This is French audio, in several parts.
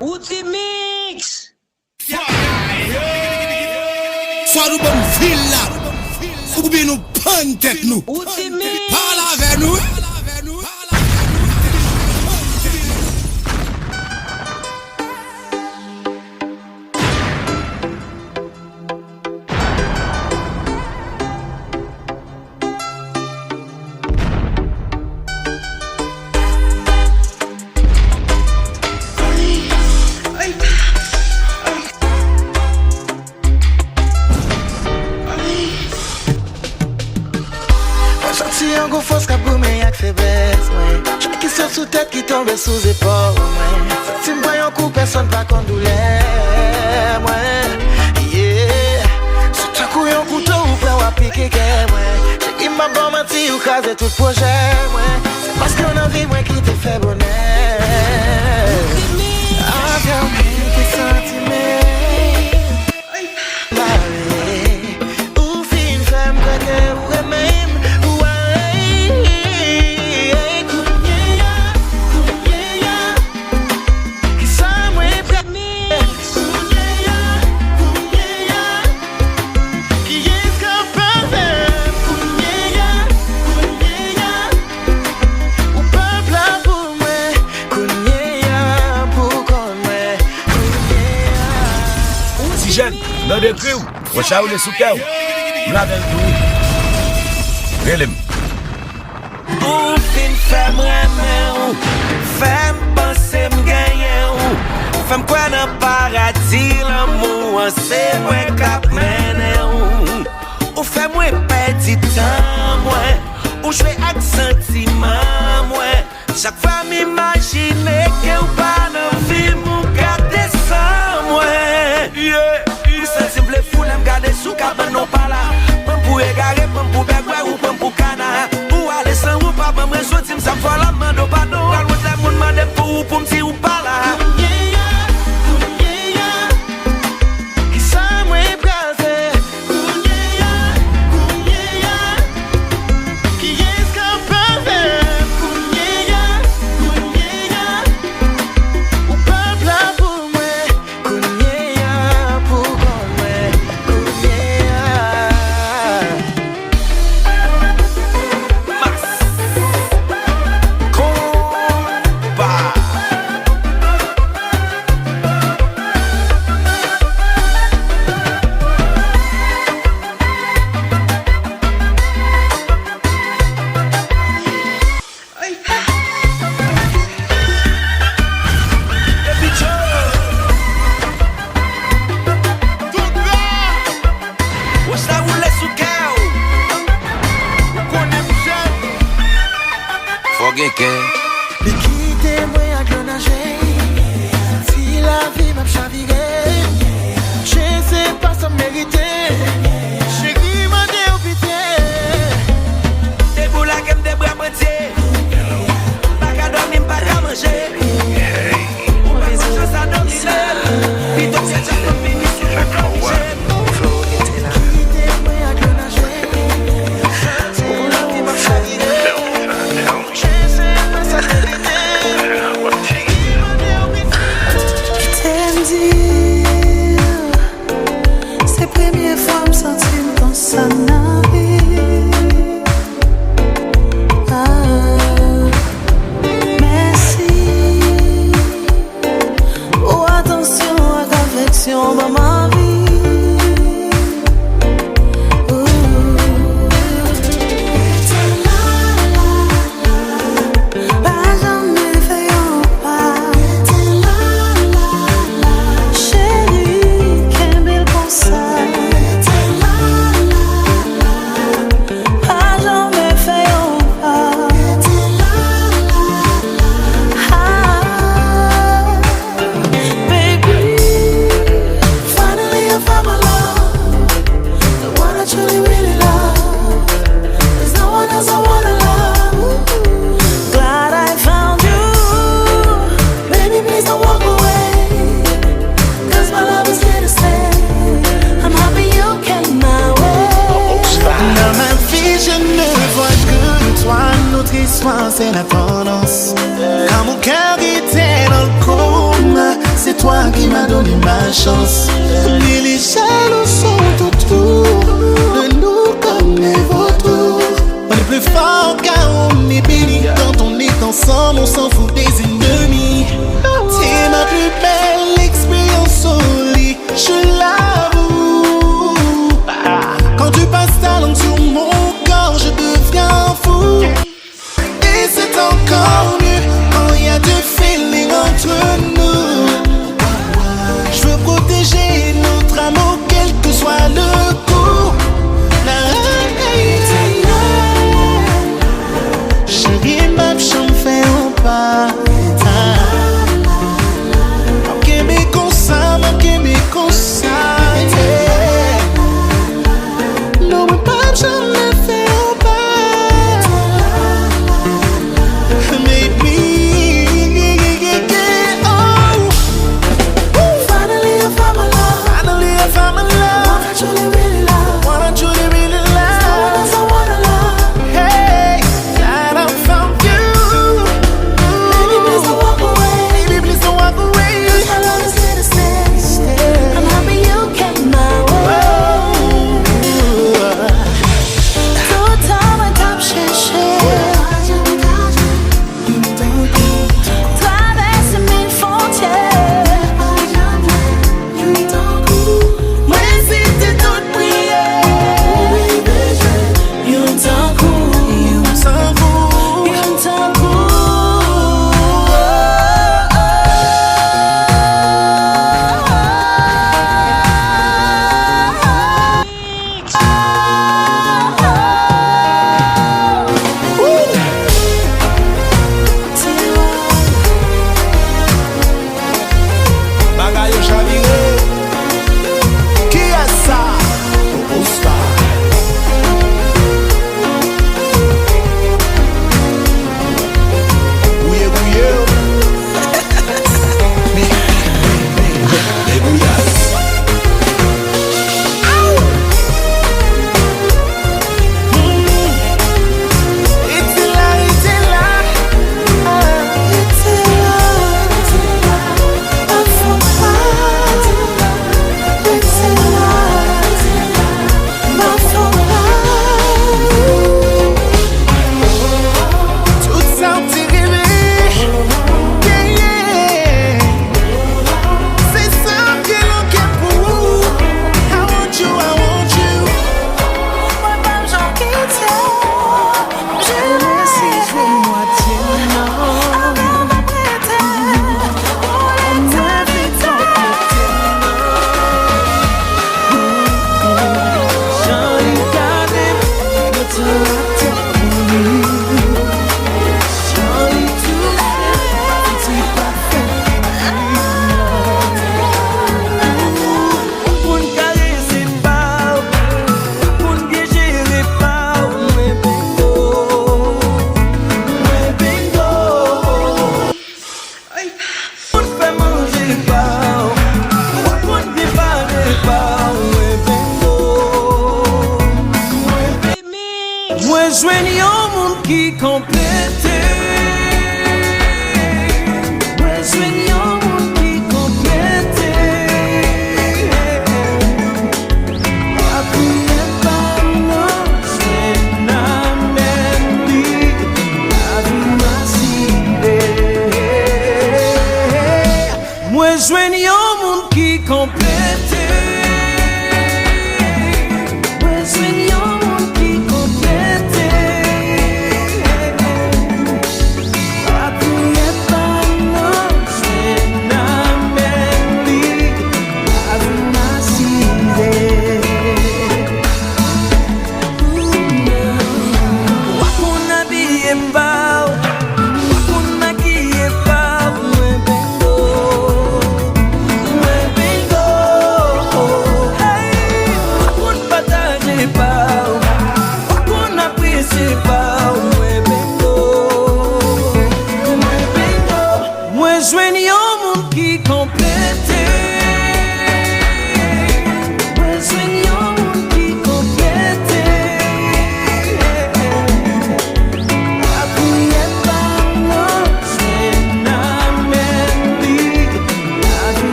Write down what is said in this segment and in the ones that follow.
Outi mix. Soit nous bon fil là. Ou bien nous pantek nous. Outi mix. Parle avec nous. Si on go force ka pou men yak faiblesse, ouais. Chaque qui sort sous tête qui tombe sous épaule, ouais. Si me voyons coup personne pas qu'on douleur, ouais. Yeah. Si tu couilles un couteau ou prend à piquer, ouais. J'ai qui m'a bon menti ou caser tout projet, ouais. C'est parce qu'on a vie, moi qui te fait bonheur. Avec tes sentiments. Ou fin femme que ou même. Dans des cris, on chaoule les soukaou. Là dans le tout. Relem. Ou fin femme remen ou, femme pense m'gagner ou, femme quoi dans paradis l'amour, c'est moi cap mène ou femme moi petit temps moi, ou jouer avec sentiment moi, chaque fois m'imaginer que ou pas dans vie mon garder sans moi. Yeah. Simple fou l'aime garder sous cabane non pas là. Pam pour égarer, pam pour begouer ou pam pour cana. Ou aller sans ou pas, pam ressortir me ça me fait la main de pas d'eau. Quand l'autre monde m'a pour me dire ou pas là. Si la vie m'a chaviré, je sais pas ça mériter. Je qui m'a déopité. Des boules à des bras moitié. Pas qu'à dormir, pas qu'à manger. On va se faire ça dans l'île. Puis donc c'est déjà fini sur le plancher. Ces premières femmes sont c'est la tendance. Quand mon cœur était dans le coma, c'est toi qui m'as donné ma chance. Mais les jaloux sont autour de nous comme les vautours. On est plus fort car on est béni. Quand on est ensemble, on s'en fout des ennemis. T'es ma plus belle expérience au lit, je l'avoue. Quand tu passes ta langue sur mon corps, je deviens fou. Et c'est encore mieux quand il y a du feeling entre nous. Je veux protéger notre amour, quel que soit le coup. Chérie, ma chambre fait un pas.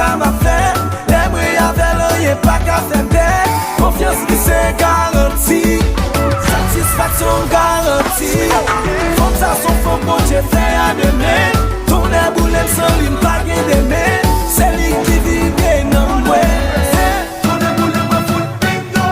ça m'a fait. L'aimer avec rien pas qu'à faire. Confiance qui c'est garantie. Satisfaction garantie. Comme ça son fond bon Dieu fait à demain. Tourner boulet sans ligne pas d'aimer. C'est lui qui vit bien non moi. Tourner boulet moi fout bingo.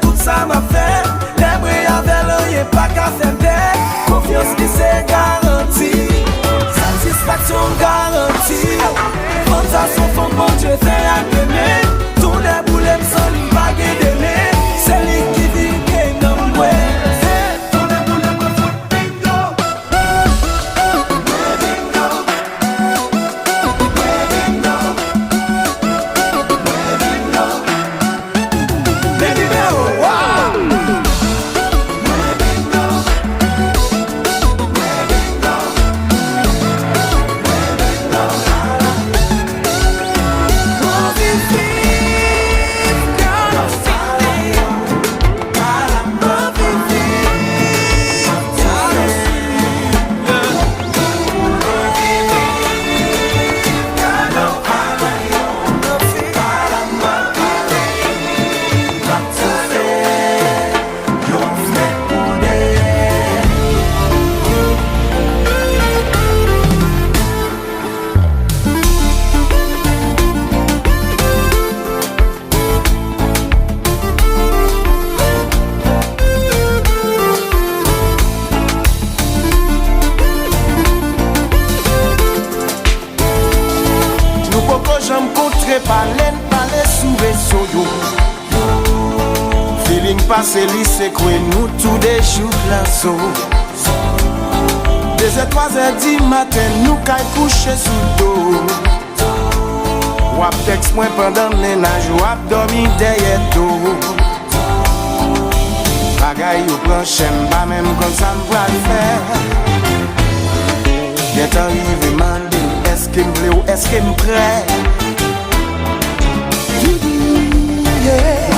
Tout ça m'a fait, l'aimer avec rien pas qu'à faire. Confiance qui c'est garantie, satisfaction garantie. Comme ça son fond bon Dieu fait à demain. Tous les boulets sans lui pas d'aimer. C'est lui qui vit bien non moi. Tous les boulets me foutent bingo. C'est lycée que nous tous des jours l'assaut. Des 3h du matin nous caille coucher sous dos. Wap texte moi pendant le ménage, wap dormi derrière dos. Bagay ou prend chaîne, pas même comme ça m'voit le faire. Get arrivé mandé, est-ce qu'il me plaît ou est-ce qu'il me prêt? Yeah.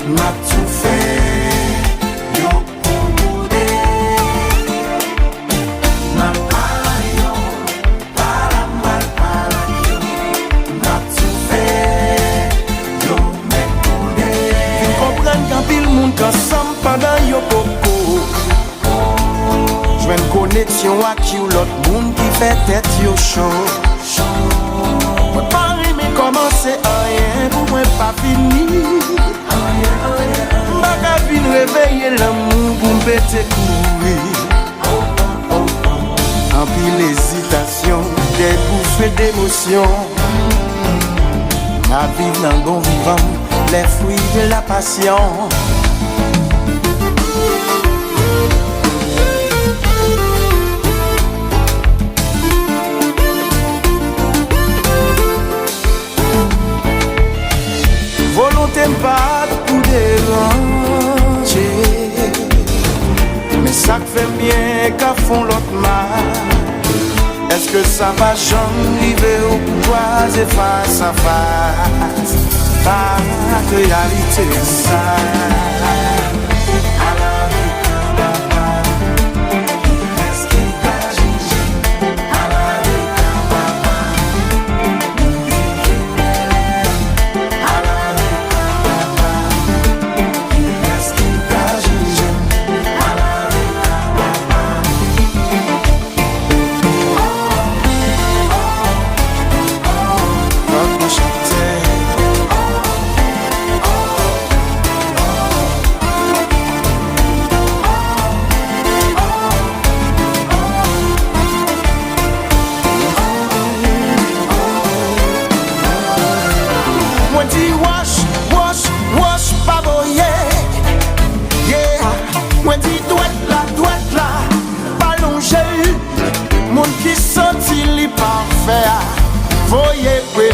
M'a tout fait, yo pour m'a parayo, m'a tout fait, yo m'écoudé. Vous comprenez qu'un pile monde ensemble pendant yo popo. J'vais une connexion à qui ou l'autre monde qui fait tête yo chaud. Pour pas rimer commencer rien, pour moi pas fini. M'baka vin réveiller l'amour pour m'péter courir. En pile hésitation, des bouffées d'émotion. Ma vie dans le bon vivant, les fruits de la passion. Volonté pas pour déranger, mais ça fait bien qu'à fond l'autre mal. Est-ce que ça va jamais arriver au pouvoir et face à face? Pas de réalité ça.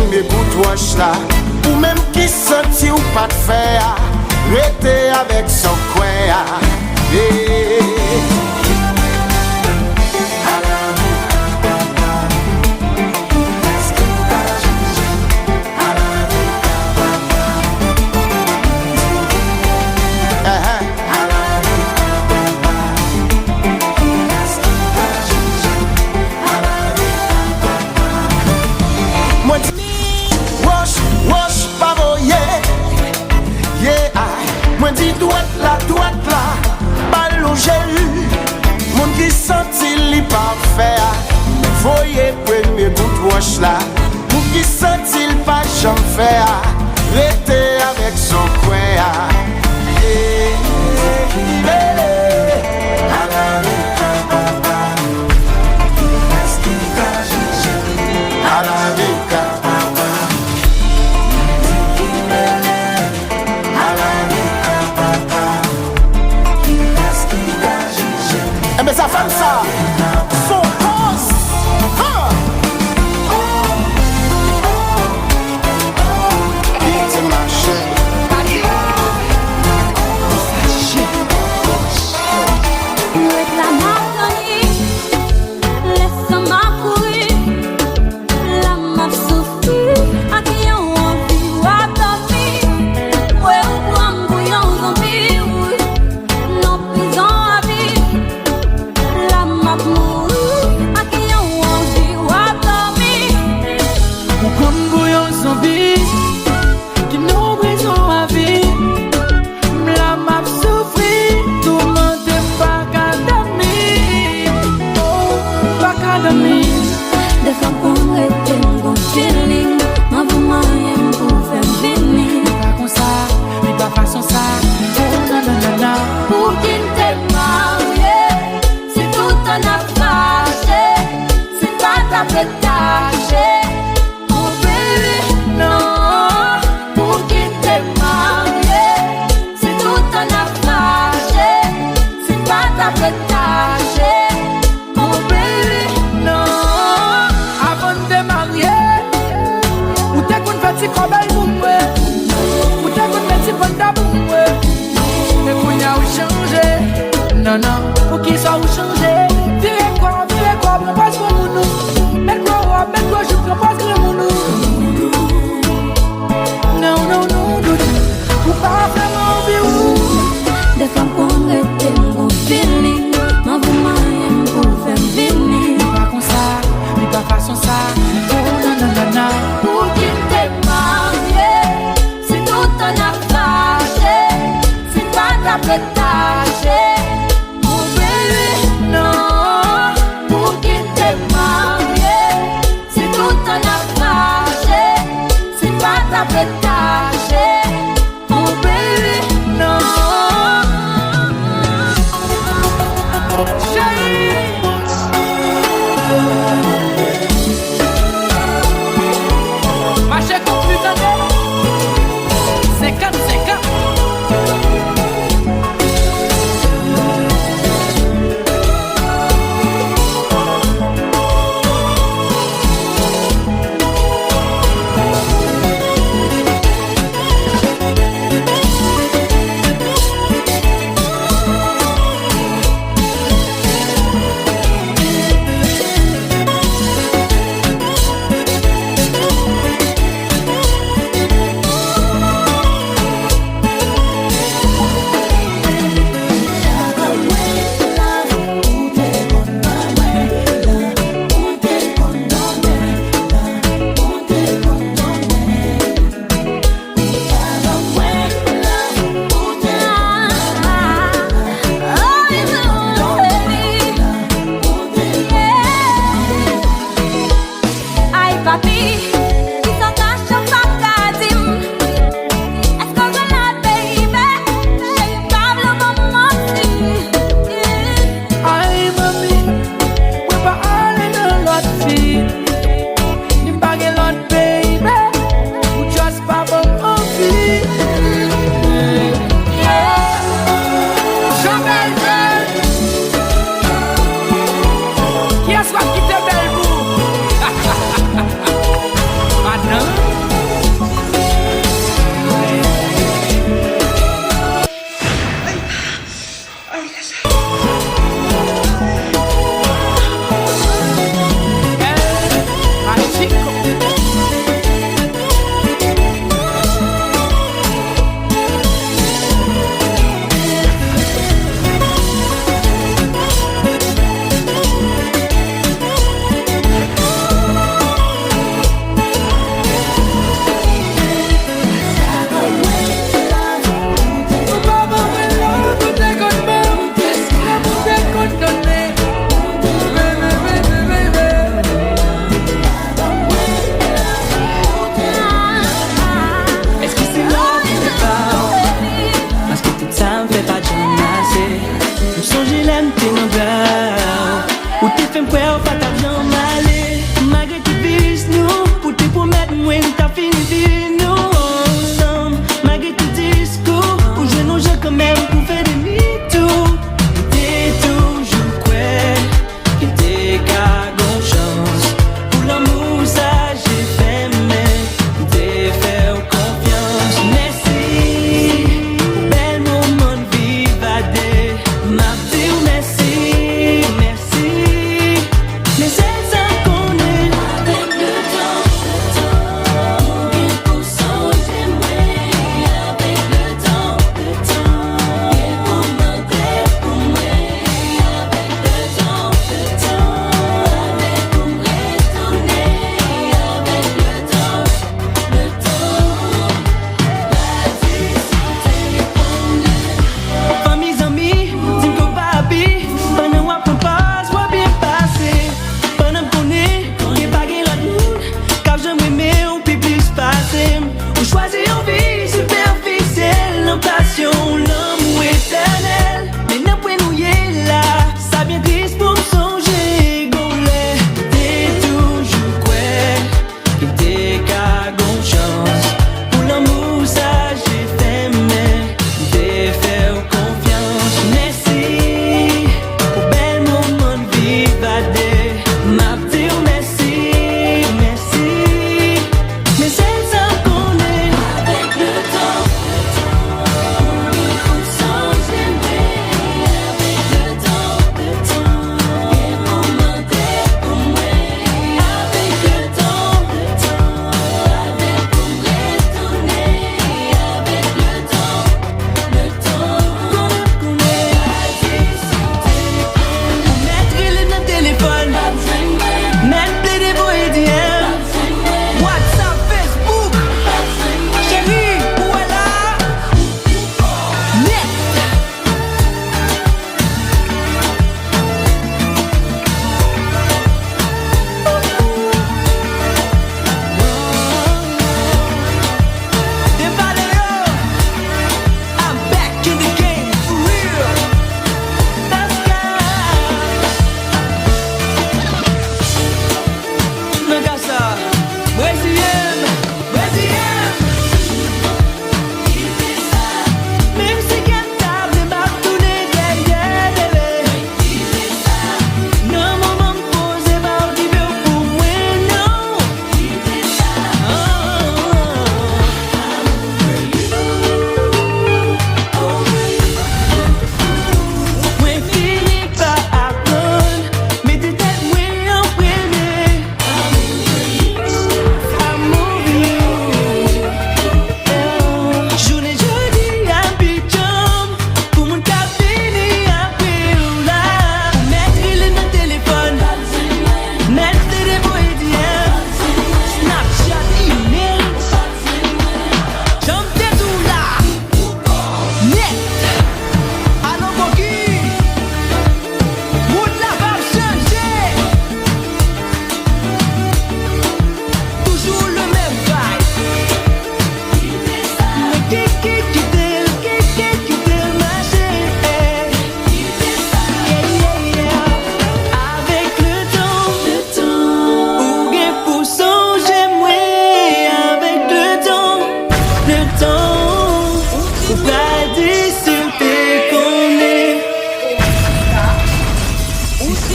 premier bout de roche là. Ou même qui senti ou pas de faire, rester avec son coin. Moi dis droite là, ballon gel. Mon qui senti li pas faire. Voyez premier bout de roche là. Mon qui senti li pas jamais faire. Rester avec son coin. Mais ça fait ça, son poste. It's my shit. Non, non, pour qu'il soit changé. Virez quoi, bon passe pour nous. Mets-toi, je propose que mon nous. Non, pour pas vraiment vivre. Des femmes qu'on était mon feeling. Ma vous pour faire venir. Pas comme ça, mais pas façon ça. Oh, non. Pour qu'il t'ait marié, c'est tout un affaire. C'est pas ta pétage.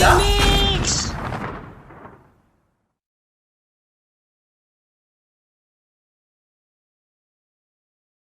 Mimi